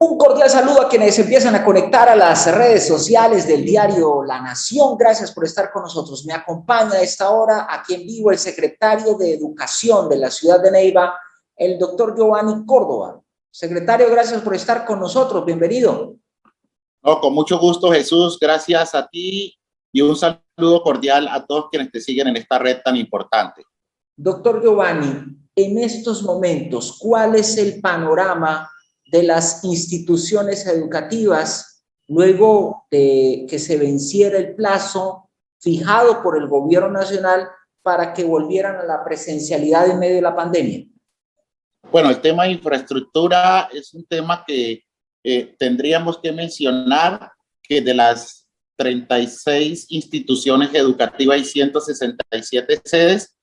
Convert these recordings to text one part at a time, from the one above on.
Un cordial saludo a quienes empiezan a conectar a las redes sociales del diario La Nación. Gracias por estar con nosotros. Me acompaña a esta hora aquí en vivo el secretario de Educación de la ciudad de Neiva, el doctor Giovanni Córdoba. Secretario, gracias por estar con nosotros. Bienvenido. No, con mucho gusto, Jesús. Gracias a ti y un saludo cordial a todos quienes te siguen en esta red tan importante. Doctor Giovanni, en estos momentos, ¿cuál es el panorama de las instituciones educativas luego de que se venciera el plazo fijado por el gobierno nacional para que volvieran a la presencialidad en medio de la pandemia? Bueno, el tema de infraestructura es un tema que tendríamos que mencionar que de las 36 instituciones educativas y 167 sedes,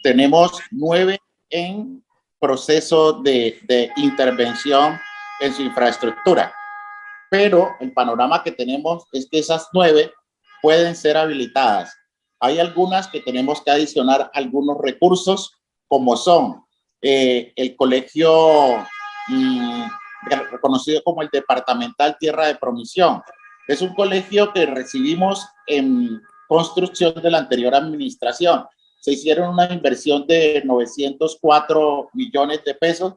tenemos 9 en proceso de intervención en su infraestructura. Pero el panorama que tenemos es que esas 9 pueden ser habilitadas. Hay algunas que tenemos que adicionar algunos recursos, como son el colegio reconocido como el Departamental Tierra de Promisión. Es un colegio que recibimos en construcción de la anterior administración. Se hicieron una inversión de 904 millones de pesos,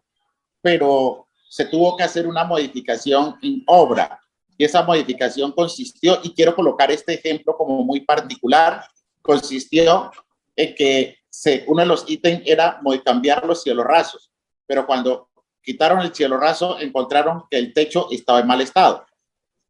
pero se tuvo que hacer una modificación en obra. Y esa modificación consistió, y quiero colocar este ejemplo como muy particular, consistió en que uno de los ítems era cambiar los cielos rasos, pero cuando quitaron el cielo raso encontraron que el techo estaba en mal estado.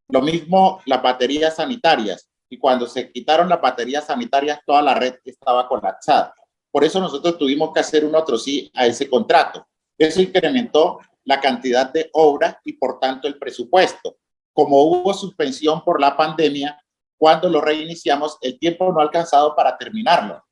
Lo mismo las baterías sanitarias, y cuando se quitaron las baterías sanitarias toda la red estaba colapsada. Por eso nosotros tuvimos que hacer un otro sí a ese contrato. Eso incrementó la cantidad de obra y por tanto el presupuesto. Como hubo suspensión por la pandemia, cuando lo reiniciamos, el tiempo no ha alcanzado para terminarlo.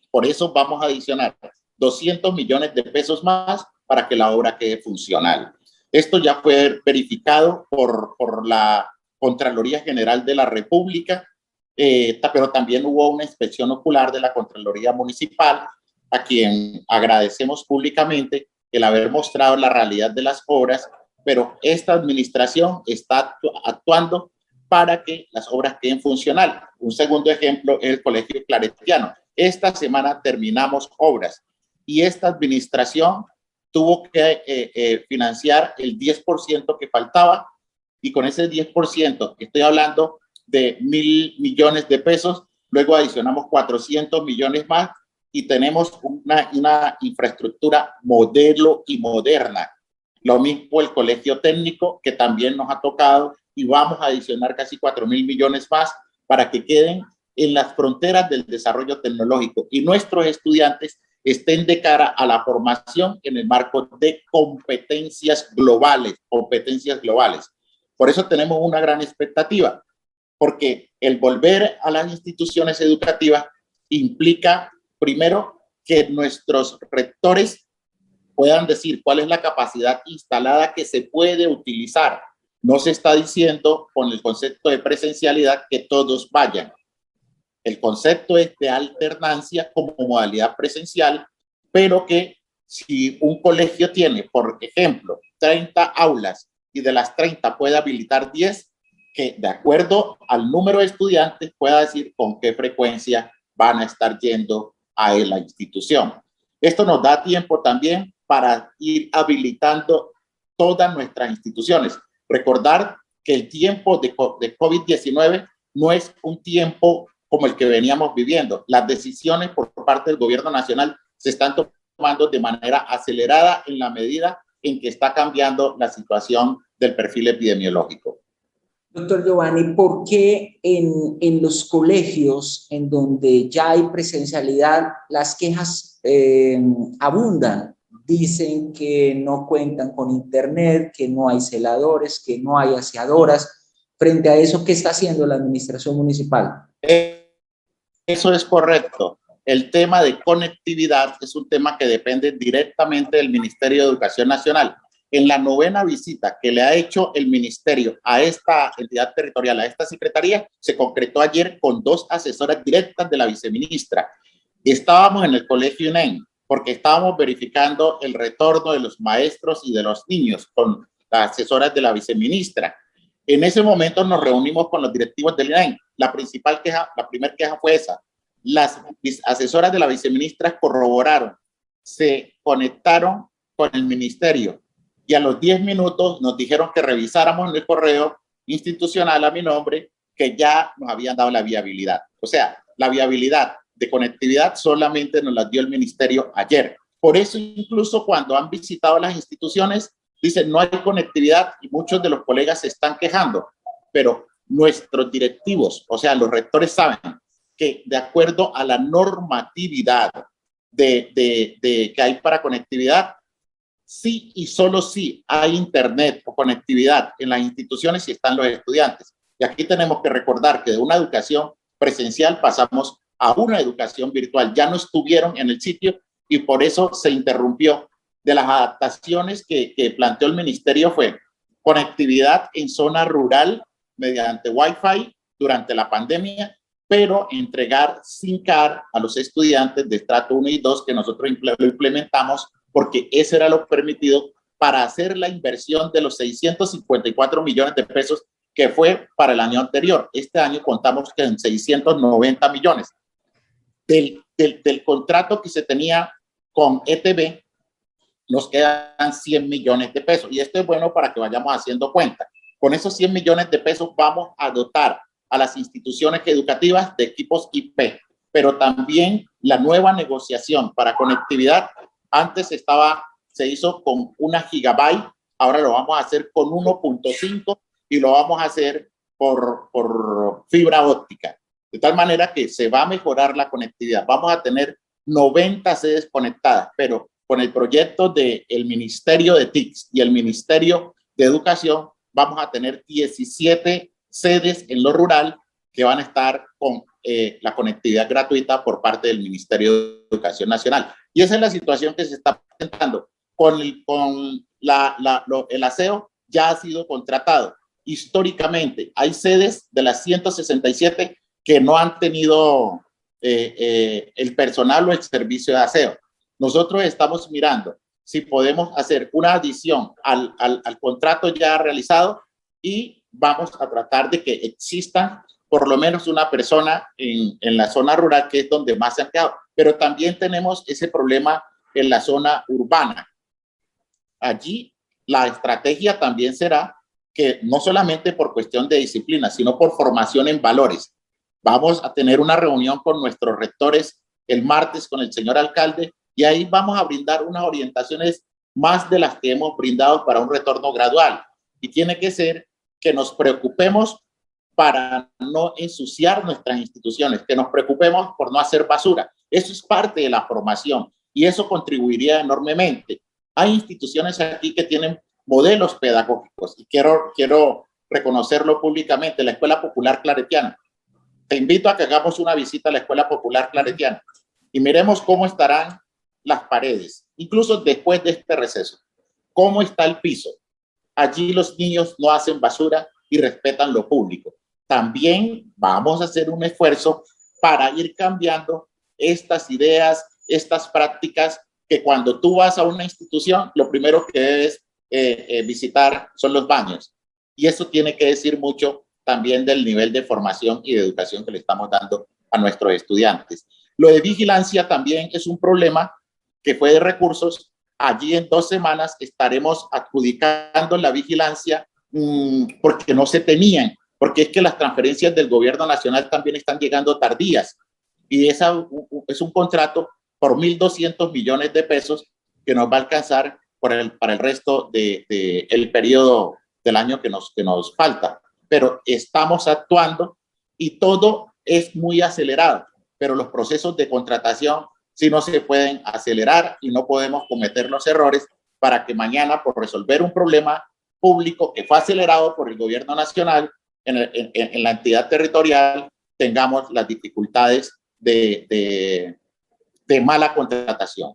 Por eso vamos a adicionar 200 millones de pesos más para que la obra quede funcional. Esto ya fue verificado por la Contraloría General de la República, pero también hubo una inspección ocular de la Contraloría Municipal, a quien agradecemos públicamente el haber mostrado la realidad de las obras, pero esta administración está actuando para que las obras queden funcionales. Un segundo ejemplo es el Colegio Claretiano. Esta semana terminamos obras y esta administración tuvo que financiar el 10% que faltaba, y con ese 10%, estoy hablando de 1.000 millones de pesos, luego adicionamos 400 millones más y tenemos una infraestructura modelo y moderna. Lo mismo el colegio técnico, que también nos ha tocado, y vamos a adicionar casi 4.000 millones más para que queden en las fronteras del desarrollo tecnológico y nuestros estudiantes estén de cara a la formación en el marco de competencias globales. Por eso tenemos una gran expectativa, porque el volver a las instituciones educativas implica, primero, que nuestros rectores puedan decir cuál es la capacidad instalada que se puede utilizar. No se está diciendo con el concepto de presencialidad que todos vayan. El concepto es de alternancia como modalidad presencial, pero que si un colegio tiene, por ejemplo, 30 aulas y de las 30 puede habilitar 10, que de acuerdo al número de estudiantes pueda decir con qué frecuencia van a estar yendo a la institución. Esto nos da tiempo también para ir habilitando todas nuestras instituciones. Recordar que el tiempo de COVID-19 no es un tiempo como el que veníamos viviendo. Las decisiones por parte del gobierno nacional se están tomando de manera acelerada en la medida en que está cambiando la situación del perfil epidemiológico. Doctor Giovanni, ¿por qué en los colegios en donde ya hay presencialidad las quejas abundan? Dicen que no cuentan con internet, que no hay celadores, que no hay aseadoras. Frente a eso, ¿qué está haciendo la administración municipal? Eso es correcto. El tema de conectividad es un tema que depende directamente del Ministerio de Educación Nacional. En la 9ª visita que le ha hecho el ministerio a esta entidad territorial, a esta secretaría, se concretó ayer con 2 asesoras directas de la viceministra. Estábamos en el colegio UNEM porque estábamos verificando el retorno de los maestros y de los niños con las asesoras de la viceministra. En ese momento nos reunimos con los directivos del INAEM. La primera queja fue esa. Las asesoras de la viceministra corroboraron, se conectaron con el ministerio y a los 10 minutos nos dijeron que revisáramos en el correo institucional a mi nombre que ya nos habían dado la viabilidad. O sea, la viabilidad de conectividad solamente nos la dio el ministerio ayer. Por eso incluso cuando han visitado las instituciones dicen no hay conectividad y muchos de los colegas se están quejando, pero nuestros directivos, o sea, los rectores saben que de acuerdo a la normatividad que hay para conectividad, sí y solo sí hay internet o conectividad en las instituciones y están los estudiantes. Y aquí tenemos que recordar que de una educación presencial pasamos a una educación virtual. Ya no estuvieron en el sitio y por eso se interrumpió. De las adaptaciones que planteó el ministerio fue conectividad en zona rural mediante Wi-Fi durante la pandemia, pero entregar SIM card a los estudiantes de estrato 1 y 2 que nosotros lo implementamos porque eso era lo permitido para hacer la inversión de los 654 millones de pesos que fue para el año anterior. Este año contamos que en 690 millones. Del contrato que se tenía con ETB, nos quedan 100 millones de pesos. Y esto es bueno para que vayamos haciendo cuenta. Con esos 100 millones de pesos vamos a dotar a las instituciones educativas de equipos IP, pero también la nueva negociación para conectividad, antes se hizo con 1 gigabyte, ahora lo vamos a hacer con 1.5 y lo vamos a hacer por fibra óptica. De tal manera que se va a mejorar la conectividad. Vamos a tener 90 sedes conectadas, pero con el proyecto del Ministerio de TICS y el Ministerio de Educación, vamos a tener 17 sedes en lo rural que van a estar con la conectividad gratuita por parte del Ministerio de Educación Nacional. Y esa es la situación que se está presentando. El aseo ya ha sido contratado. Históricamente, hay sedes de las 167 que no han tenido el personal o el servicio de aseo. Nosotros estamos mirando si podemos hacer una adición al contrato ya realizado y vamos a tratar de que exista por lo menos una persona en la zona rural, que es donde más se han quedado. Pero también tenemos ese problema en la zona urbana. Allí la estrategia también será que no solamente por cuestión de disciplina, sino por formación en valores. Vamos a tener una reunión con nuestros rectores el martes con el señor alcalde y ahí vamos a brindar unas orientaciones más de las que hemos brindado para un retorno gradual. Y tiene que ser que nos preocupemos para no ensuciar nuestras instituciones, que nos preocupemos por no hacer basura. Eso es parte de la formación y eso contribuiría enormemente. Hay instituciones aquí que tienen modelos pedagógicos y quiero reconocerlo públicamente, la Escuela Popular Claretiana. Te invito a que hagamos una visita a la Escuela Popular Claretiana y miremos cómo estarán las paredes, incluso después de este receso. ¿Cómo está el piso? Allí los niños no hacen basura y respetan lo público. También vamos a hacer un esfuerzo para ir cambiando estas ideas, estas prácticas, que cuando tú vas a una institución, lo primero que debes visitar son los baños. Y eso tiene que decir mucho también del nivel de formación y de educación que le estamos dando a nuestros estudiantes. Lo de vigilancia también es un problema que fue de recursos. Allí en 2 semanas estaremos adjudicando la vigilancia porque no se tenían, porque es que las transferencias del gobierno nacional también están llegando tardías. Y esa es un contrato por 1.200 millones de pesos que nos va a alcanzar para el resto del periodo del año que nos falta. Pero estamos actuando y todo es muy acelerado, pero los procesos de contratación sí no se pueden acelerar y no podemos cometer los errores para que mañana, por resolver un problema público que fue acelerado por el gobierno nacional en la entidad territorial, tengamos las dificultades de mala contratación.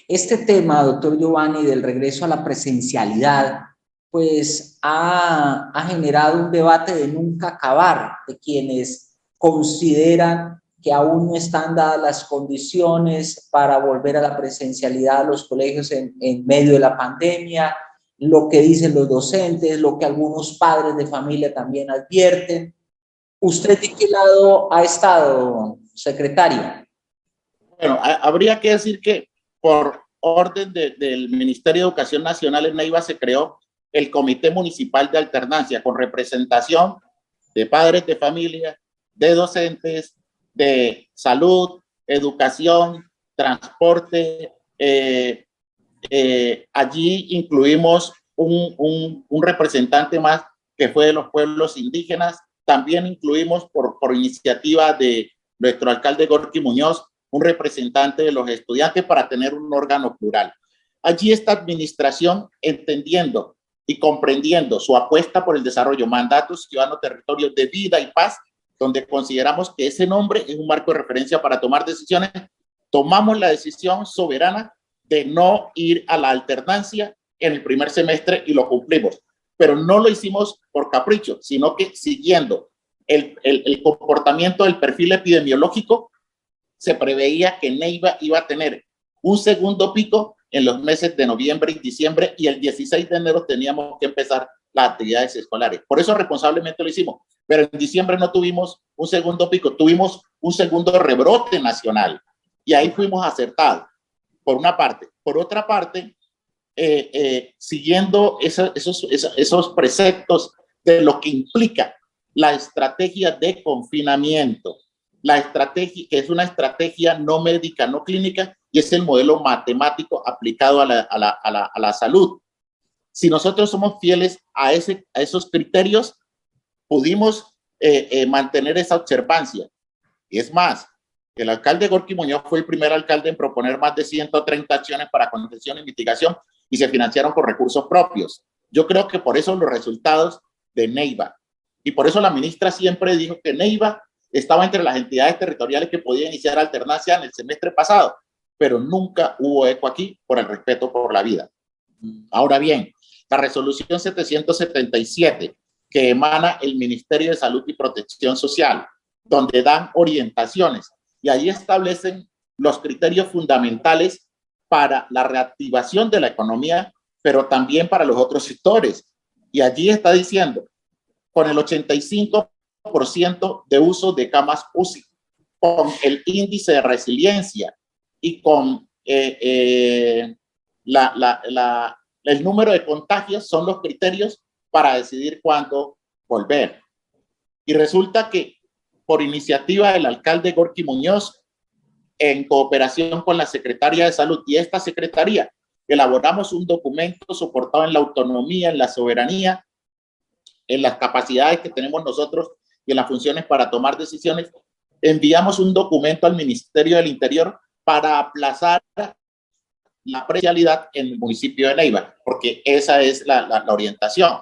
Este tema, doctor Giovanni, del regreso a la presencialidad, pues ha generado un debate de nunca acabar de quienes consideran que aún no están dadas las condiciones para volver a la presencialidad a los colegios en medio de la pandemia, lo que dicen los docentes, lo que algunos padres de familia también advierten. ¿Usted de qué lado ha estado, secretario? Bueno, habría que decir que por orden del Ministerio de Educación Nacional en Neiva se creó el Comité Municipal de Alternancia con representación de padres de familia, de docentes, de salud, educación, transporte. Allí incluimos un representante más que fue de los pueblos indígenas. También incluimos por iniciativa de nuestro alcalde Gorky Muñoz, un representante de los estudiantes para tener un órgano plural. Allí esta administración, entendiendo y comprendiendo su apuesta por el desarrollo, mandato ciudadano, territorio de vida y paz, donde consideramos que ese nombre es un marco de referencia para tomar decisiones, tomamos la decisión soberana de no ir a la alternancia en el primer semestre y lo cumplimos. Pero no lo hicimos por capricho, sino que siguiendo el comportamiento del perfil epidemiológico, se preveía que Neiva iba a tener un segundo pico en los meses de noviembre y diciembre, y el 16 de enero teníamos que empezar las actividades escolares. Por eso responsablemente lo hicimos. Pero en diciembre no tuvimos un segundo pico, tuvimos un segundo rebrote nacional. Y ahí fuimos acertados, por una parte. Por otra parte, siguiendo esos preceptos de lo que implica la estrategia de confinamiento, la estrategia, que es una estrategia no médica, no clínica, y es el modelo matemático aplicado a la salud. Si nosotros somos fieles a esos criterios, pudimos mantener esa observancia. Y es más, el alcalde Gorky Muñoz fue el primer alcalde en proponer más de 130 acciones para contención y mitigación y se financiaron con recursos propios. Yo creo que por eso los resultados de Neiva, y por eso la ministra siempre dijo que Neiva estaba entre las entidades territoriales que podían iniciar alternancia en el semestre pasado, pero nunca hubo eco aquí por el respeto por la vida. Ahora bien, la resolución 777 que emana el Ministerio de Salud y Protección Social, donde dan orientaciones y ahí establecen los criterios fundamentales para la reactivación de la economía, pero también para los otros sectores. Y allí está diciendo, con el 85% de uso de camas UCI, con el índice de resiliencia y con el número de contagios son los criterios para decidir cuándo volver. Y resulta que por iniciativa del alcalde Gorky Muñoz, en cooperación con la Secretaría de Salud y esta Secretaría, elaboramos un documento soportado en la autonomía, en la soberanía, en las capacidades que tenemos nosotros y en las funciones para tomar decisiones. Enviamos un documento al Ministerio del Interior para aplazar la presencialidad en el municipio de Neiva, porque esa es la orientación.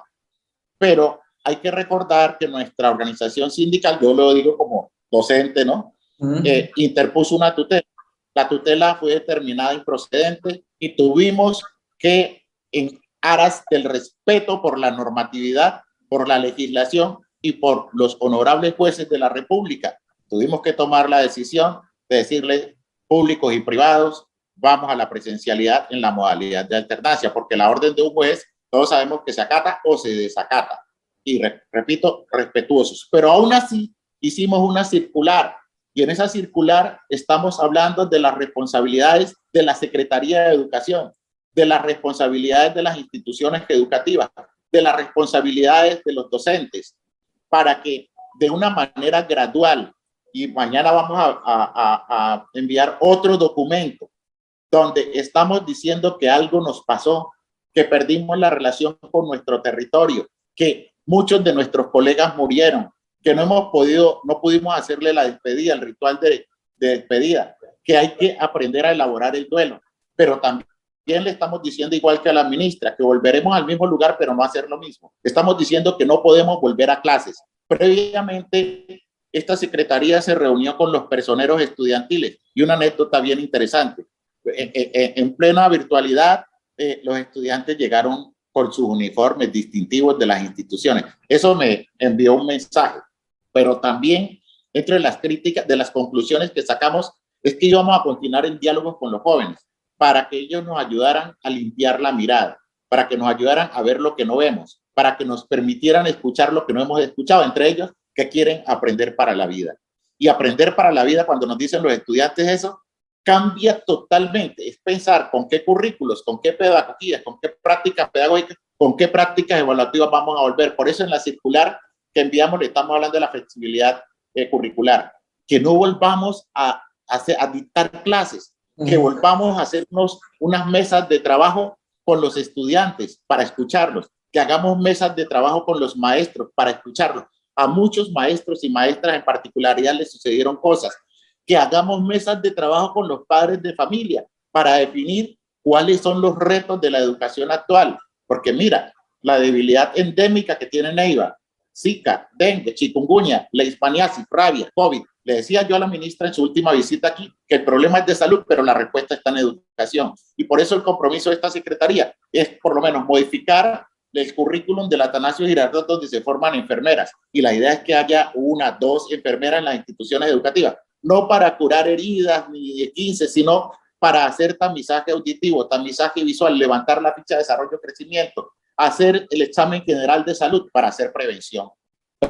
Pero hay que recordar que nuestra organización sindical, yo lo digo como docente, ¿no? Interpuso una tutela. La tutela fue determinada improcedente y tuvimos que, en aras del respeto por la normatividad, por la legislación y por los honorables jueces de la República, tuvimos que tomar la decisión de decirle públicos y privados, vamos a la presencialidad en la modalidad de alternancia, porque la orden de un juez todos sabemos que se acata o se desacata. Y repito, respetuosos. Pero aún así hicimos una circular y en esa circular estamos hablando de las responsabilidades de la Secretaría de Educación, de las responsabilidades de las instituciones educativas, de las responsabilidades de los docentes, para que de una manera gradual, y mañana vamos a enviar otro documento donde estamos diciendo que algo nos pasó, que perdimos la relación con nuestro territorio, que muchos de nuestros colegas murieron, que no pudimos hacerle la despedida, el ritual de despedida, que hay que aprender a elaborar el duelo, pero también le estamos diciendo, igual que a la ministra, que volveremos al mismo lugar, pero no hacer lo mismo. Estamos diciendo que no podemos volver a clases. Previamente, esta secretaría se reunió con los personeros estudiantiles y una anécdota bien interesante. En plena virtualidad, los estudiantes llegaron con sus uniformes distintivos de las instituciones. Eso me envió un mensaje, pero también entre las críticas, de las conclusiones que sacamos, es que íbamos a continuar en diálogo con los jóvenes para que ellos nos ayudaran a limpiar la mirada, para que nos ayudaran a ver lo que no vemos, para que nos permitieran escuchar lo que no hemos escuchado, entre ellos que quieren aprender para la vida. Y aprender para la vida, cuando nos dicen los estudiantes eso, cambia totalmente. Es pensar con qué currículos, con qué pedagogías, con qué prácticas pedagógicas, con qué prácticas evaluativas vamos a volver. Por eso en la circular que enviamos le estamos hablando de la flexibilidad curricular, que no volvamos a dictar clases, que volvamos a hacernos unas mesas de trabajo con los estudiantes para escucharlos, que hagamos mesas de trabajo con los maestros para escucharlos. A muchos maestros y maestras en particularidad les sucedieron cosas. Que hagamos mesas de trabajo con los padres de familia para definir cuáles son los retos de la educación actual. Porque mira, la debilidad endémica que tiene Neiva, Zika, dengue, chikungunya, leishmaniasis, rabia, COVID. Le decía yo a la ministra en su última visita aquí que el problema es de salud, pero la respuesta está en educación. Y por eso el compromiso de esta secretaría es por lo menos modificar el currículum del Atanasio Girardot donde se forman enfermeras. Y la idea es que haya 1, 2 enfermeras en las instituciones educativas. No para curar heridas ni de 15, sino para hacer tamizaje auditivo, tamizaje visual, levantar la ficha de desarrollo y crecimiento, hacer el examen general de salud para hacer prevención.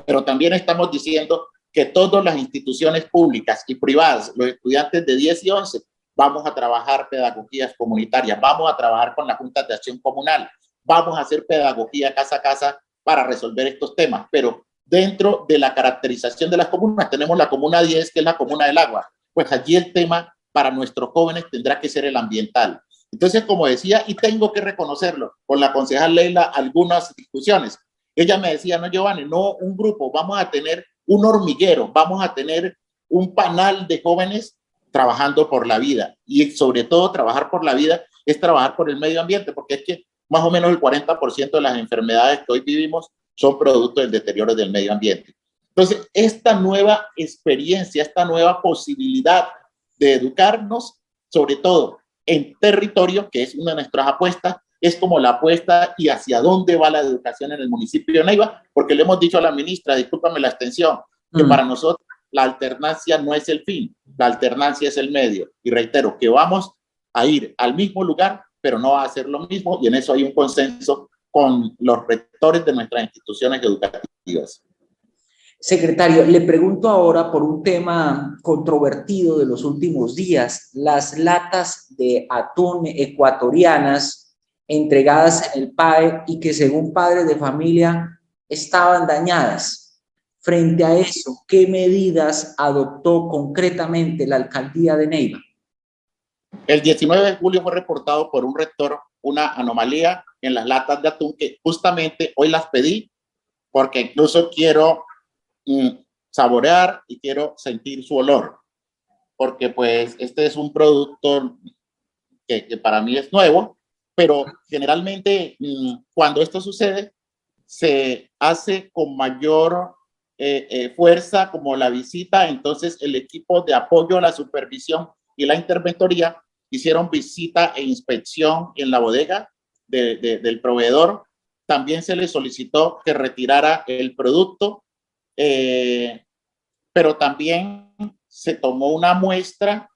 Pero también estamos diciendo que todas las instituciones públicas y privadas, los estudiantes de 10 y 11, vamos a trabajar pedagogías comunitarias, vamos a trabajar con la Junta de Acción Comunal, vamos a hacer pedagogía casa a casa para resolver estos temas, pero dentro de la caracterización de las comunas, tenemos la comuna 10, que es la comuna del agua, pues allí el tema para nuestros jóvenes tendrá que ser el ambiental. Entonces, como decía, y tengo que reconocerlo, con la concejal Leila, algunas discusiones. Ella me decía, no, Giovanni, no un grupo, vamos a tener un hormiguero, vamos a tener un panel de jóvenes trabajando por la vida. Y sobre todo, trabajar por la vida es trabajar por el medio ambiente, porque es que más o menos el 40% de las enfermedades que hoy vivimos son producto del deterioro del medio ambiente. Entonces, esta nueva experiencia, esta nueva posibilidad de educarnos, sobre todo en territorio, que es una de nuestras apuestas, es como la apuesta y hacia dónde va la educación en el municipio de Neiva, porque le hemos dicho a la ministra, discúlpame la extensión, que para nosotros la alternancia no es el fin, la alternancia es el medio. Y reitero, que vamos a ir al mismo lugar, pero no va a ser lo mismo, y en eso hay un consenso con los rectores de nuestras instituciones educativas. Secretario, le pregunto ahora por un tema controvertido de los últimos días, las latas de atún ecuatorianas entregadas en el PAE y que según padres de familia estaban dañadas. Frente a eso, ¿qué medidas adoptó concretamente la alcaldía de Neiva? El 19 de julio fue reportado por un rector una anomalía en las latas de atún que justamente hoy las pedí porque incluso quiero saborear y quiero sentir su olor, porque pues este es un producto que para mí es nuevo, pero generalmente cuando esto sucede se hace con mayor fuerza como la visita. Entonces el equipo de apoyo a la supervisión y la interventoría hicieron visita e inspección en la bodega del proveedor. También se le solicitó que retirara el producto, pero también se tomó una muestra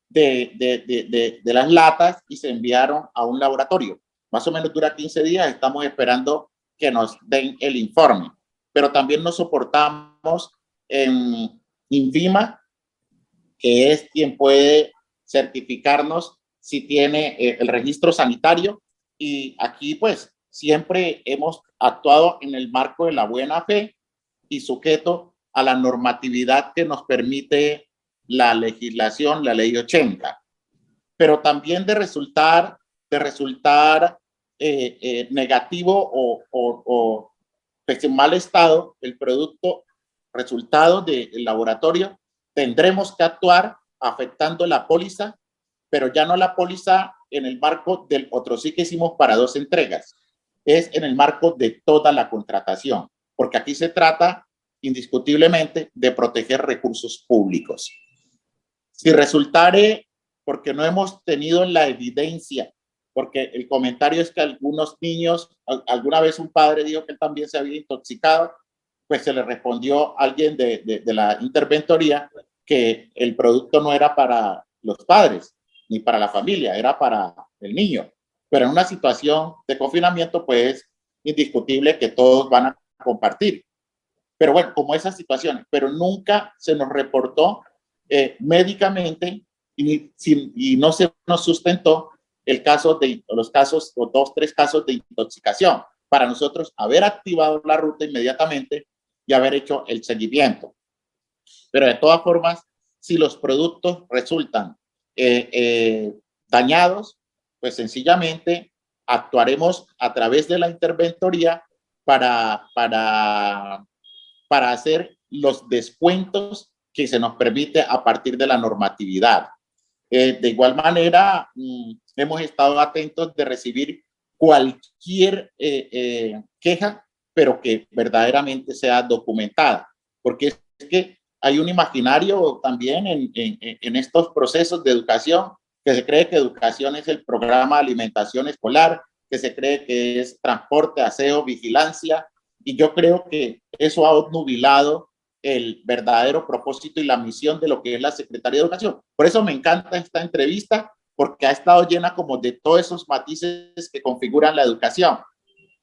de las latas y se enviaron a un laboratorio. Más o menos dura 15 días, estamos esperando que nos den el informe. Pero también nos soportamos en INVIMA, que es quien puede certificarnos si tiene el registro sanitario. Y aquí pues siempre hemos actuado en el marco de la buena fe y sujeto a la normatividad que nos permite la legislación, la ley 80. Pero también de resultar negativo o en mal estado el producto resultado del laboratorio, tendremos que actuar afectando la póliza, pero ya no la póliza en el marco del otro sí que hicimos para 2 entregas, es en el marco de toda la contratación, porque aquí se trata indiscutiblemente de proteger recursos públicos. Si resultare, porque no hemos tenido la evidencia, porque el comentario es que algunos niños, alguna vez un padre dijo que él también se había intoxicado, pues se le respondió a alguien de la interventoría que el producto no era para los padres ni para la familia, era para el niño. Pero en una situación de confinamiento, pues es indiscutible que todos van a compartir. Pero bueno, como esas situaciones, pero nunca se nos reportó médicamente y no se nos sustentó los casos o 2, 3 casos de intoxicación para nosotros haber activado la ruta inmediatamente y haber hecho el seguimiento. Pero de todas formas, si los productos resultan dañados, pues sencillamente actuaremos a través de la interventoría para hacer los descuentos que se nos permite a partir de la normatividad. De igual manera, hemos estado atentos de recibir cualquier queja, pero que verdaderamente sea documentada, porque es que hay un imaginario también en estos procesos de educación, que se cree que educación es el programa de alimentación escolar, que se cree que es transporte, aseo, vigilancia, y yo creo que eso ha obnubilado el verdadero propósito y la misión de lo que es la Secretaría de Educación. Por eso me encanta esta entrevista, porque ha estado llena como de todos esos matices que configuran la educación.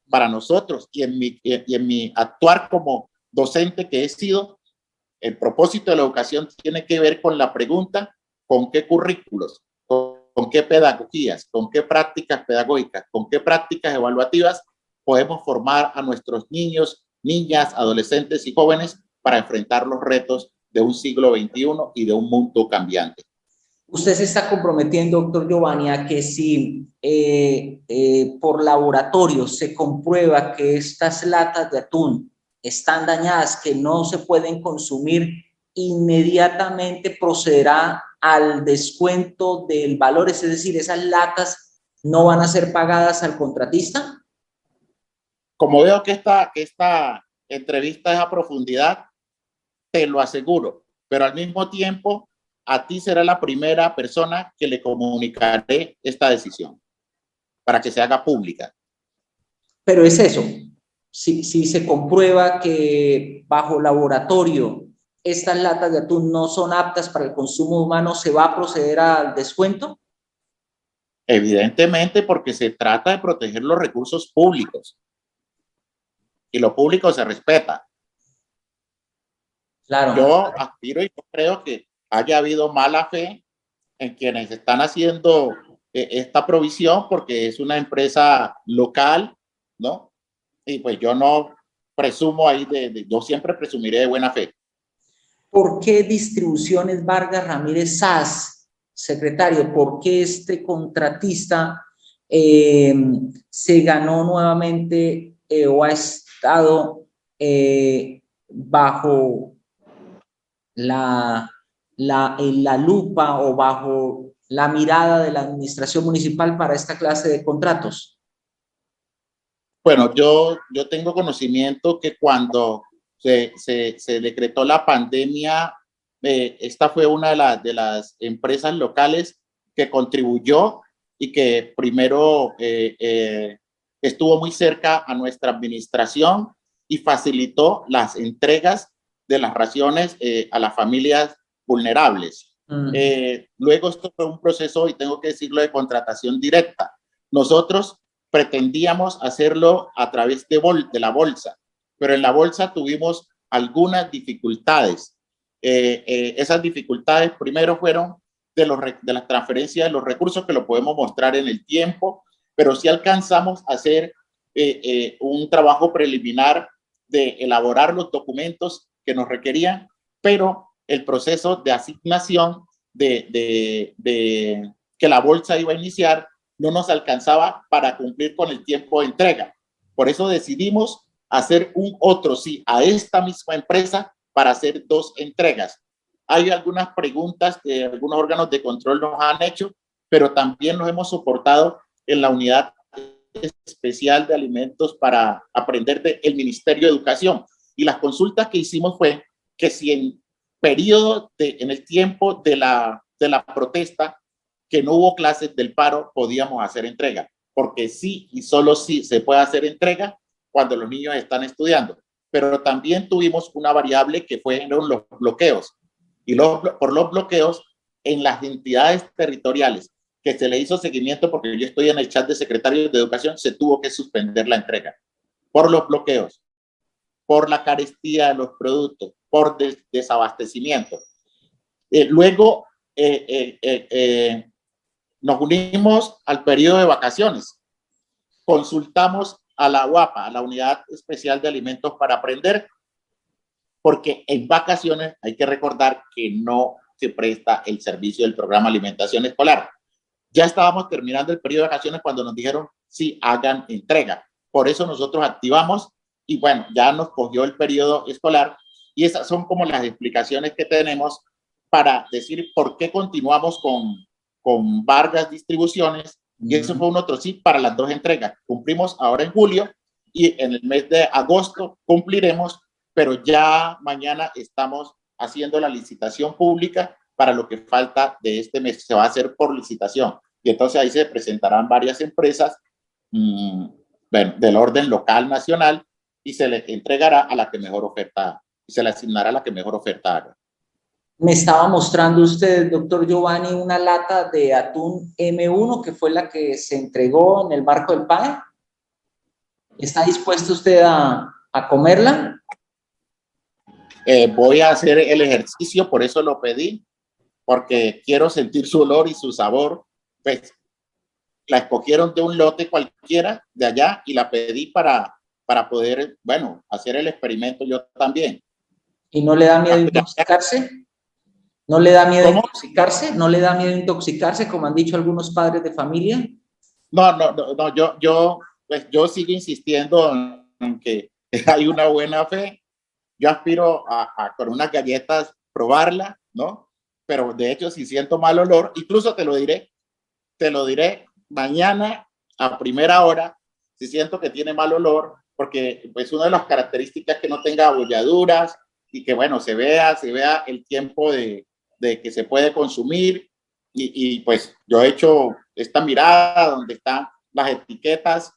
Para nosotros y en mi actuar como docente que he sido, el propósito de la educación tiene que ver con la pregunta, ¿con qué currículos, con qué pedagogías, con qué prácticas pedagógicas, con qué prácticas evaluativas podemos formar a nuestros niños, niñas, adolescentes y jóvenes para enfrentar los retos de un siglo XXI y de un mundo cambiante? Usted se está comprometiendo, doctor Giovanni, a que si por laboratorio se comprueba que estas latas de atún están dañadas, que no se pueden consumir, inmediatamente procederá al descuento del valor, es decir, esas latas no van a ser pagadas al contratista. Como veo que esta entrevista es a profundidad, te lo aseguro, pero al mismo tiempo a ti será la primera persona que le comunicaré esta decisión para que se haga pública. Pero es eso, si se comprueba que bajo laboratorio estas latas de atún no son aptas para el consumo humano, ¿se va a proceder al descuento? Evidentemente, porque se trata de proteger los recursos públicos y lo público se respeta. Claro. Yo aspiro y yo creo que haya habido mala fe en quienes están haciendo esta provisión, porque es una empresa local, ¿no? Y pues yo no presumo ahí yo siempre presumiré de buena fe. ¿Por qué Distribuciones Vargas Ramírez SAS, secretario? ¿Por qué este contratista se ganó nuevamente o ha estado bajo la lupa o bajo la mirada de la administración municipal para esta clase de contratos? Bueno, yo tengo conocimiento que cuando se decretó la pandemia, esta fue una de las empresas locales que contribuyó y que primero estuvo muy cerca a nuestra administración y facilitó las entregas de las raciones a las familias vulnerables. Luego esto fue un proceso, y tengo que decirlo, de contratación directa. Nosotros pretendíamos hacerlo a través de la bolsa, pero en la bolsa tuvimos algunas dificultades. Esas dificultades primero fueron de las transferencias de los recursos, que lo podemos mostrar en el tiempo, pero sí alcanzamos a hacer un trabajo preliminar de elaborar los documentos que nos requerían, pero el proceso de asignación que la bolsa iba a iniciar no nos alcanzaba para cumplir con el tiempo de entrega. Por eso decidimos hacer un otro sí a esta misma empresa para hacer 2 entregas. Hay algunas preguntas que algunos órganos de control nos han hecho, pero también nos hemos soportado en la unidad especial de alimentos para aprender del Ministerio de Educación. Y las consultas que hicimos fue que si en en el tiempo de la protesta, que no hubo clases del paro, podíamos hacer entrega, porque sí y solo sí se puede hacer entrega cuando los niños están estudiando. Pero también tuvimos una variable que fueron los bloqueos, y por los bloqueos en las entidades territoriales que se le hizo seguimiento, porque yo estoy en el chat de secretarios de educación, se tuvo que suspender la entrega por los bloqueos, por la carestía de los productos, por desabastecimiento. Luego nos unimos al periodo de vacaciones, consultamos a la UAPA, a la Unidad Especial de Alimentos para Aprender, porque en vacaciones hay que recordar que no se presta el servicio del programa Alimentación Escolar. Ya estábamos terminando el periodo de vacaciones cuando nos dijeron, sí, hagan entrega. Por eso nosotros activamos y bueno, ya nos cogió el periodo escolar y esas son como las explicaciones que tenemos para decir por qué continuamos con Vargas Distribuciones. Y eso fue un otro sí para las 2 entregas. Cumplimos ahora en julio y en el mes de agosto cumpliremos, pero ya mañana estamos haciendo la licitación pública para lo que falta de este mes. Se va a hacer por licitación. Y entonces ahí se presentarán varias empresas del orden local, nacional, y se le entregará a la que mejor oferta, se le asignará a la que mejor oferta haga. Me estaba mostrando usted, doctor Giovanni, una lata de atún M1 que fue la que se entregó en el marco del PAE. ¿Está dispuesto usted a comerla? Voy a hacer el ejercicio, por eso lo pedí, porque quiero sentir su olor y su sabor. Pues la escogieron de un lote cualquiera de allá y la pedí para poder, bueno, hacer el experimento yo también. ¿Y no le da miedo intoxicarse? ¿No le da miedo intoxicarse? ¿No le da miedo intoxicarse, como han dicho algunos padres de familia? No, yo sigo insistiendo en que hay una buena fe. Yo aspiro con unas galletas probarla, ¿no? Pero de hecho, si siento mal olor, incluso te lo diré mañana a primera hora, si siento que tiene mal olor, porque pues una de las características es que no tenga abolladuras y que, bueno, se vea el tiempo de que se puede consumir y pues yo he hecho esta mirada donde están las etiquetas.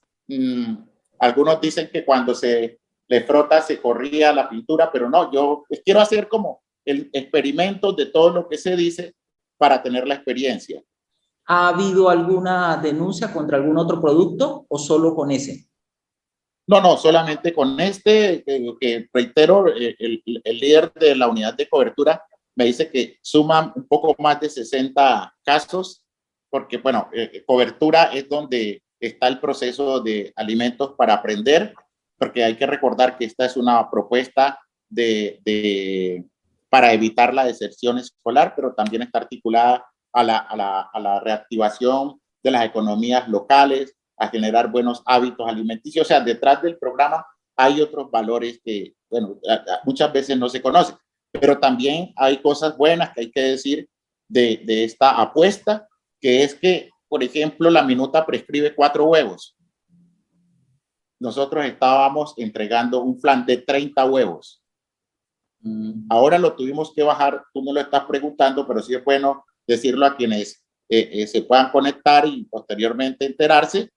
Algunos dicen que cuando se le frota se corría la pintura, pero no, yo quiero hacer como el experimento de todo lo que se dice para tener la experiencia. ¿Ha habido alguna denuncia contra algún otro producto o solo con ese? No, solamente con este, que reitero, el líder de la unidad de cobertura me dice que suman un poco más de 60 casos, porque, bueno, cobertura es donde está el proceso de alimentos para aprender, porque hay que recordar que esta es una propuesta para evitar la deserción escolar, pero también está articulada a la reactivación de las economías locales, a generar buenos hábitos alimenticios. O sea, detrás del programa hay otros valores que, bueno, muchas veces no se conocen, pero también hay cosas buenas que hay que decir de esta apuesta, que es que, por ejemplo, la minuta prescribe 4 huevos. Nosotros estábamos entregando un flan de 30 huevos. Ahora lo tuvimos que bajar, tú me lo estás preguntando, pero sí es bueno decirlo a quienes se puedan conectar y posteriormente enterarse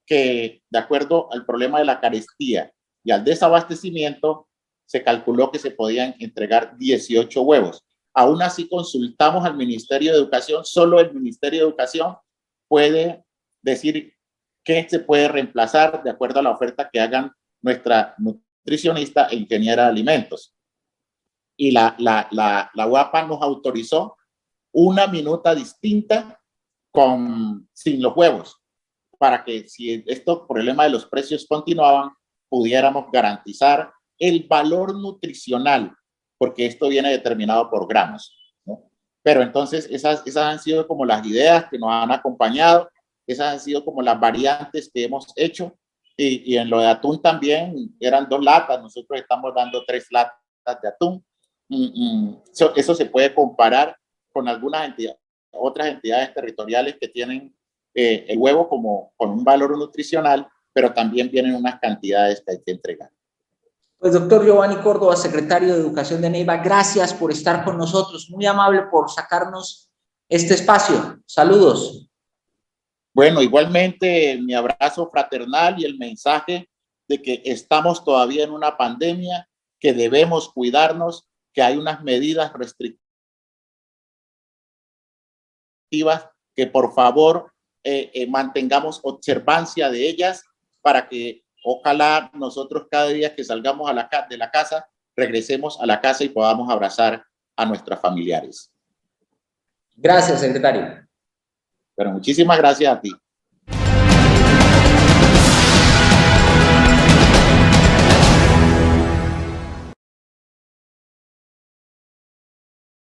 que, de acuerdo al problema de la carestía y al desabastecimiento, se calculó que se podían entregar 18 huevos. Aún así, consultamos al Ministerio de Educación, solo el Ministerio de Educación puede decir qué se puede reemplazar de acuerdo a la oferta que hagan nuestra nutricionista e ingeniera de alimentos. Y la UAPA nos autorizó una minuta distinta sin los huevos, para que si estos problemas de los precios continuaban, pudiéramos garantizar el valor nutricional, porque esto viene determinado por gramos, ¿no? Pero entonces esas han sido como las ideas que nos han acompañado, esas han sido como las variantes que hemos hecho, y en lo de atún también eran 2 latas, nosotros estamos dando 3 latas de atún. Eso se puede comparar con algunas otras entidades territoriales que tienen el huevo como con un valor nutricional, pero también vienen unas cantidades que hay que entregar. Pues doctor Giovanni Córdoba, secretario de Educación de Neiva, gracias por estar con nosotros, muy amable por sacarnos este espacio. Saludos. Bueno, igualmente mi abrazo fraternal y el mensaje de que estamos todavía en una pandemia, que debemos cuidarnos, que hay unas medidas restrictivas que por favor mantengamos observancia de ellas para que ojalá nosotros cada día que salgamos de la casa, regresemos a la casa y podamos abrazar a nuestros familiares. Gracias, secretario. Pero muchísimas gracias a ti.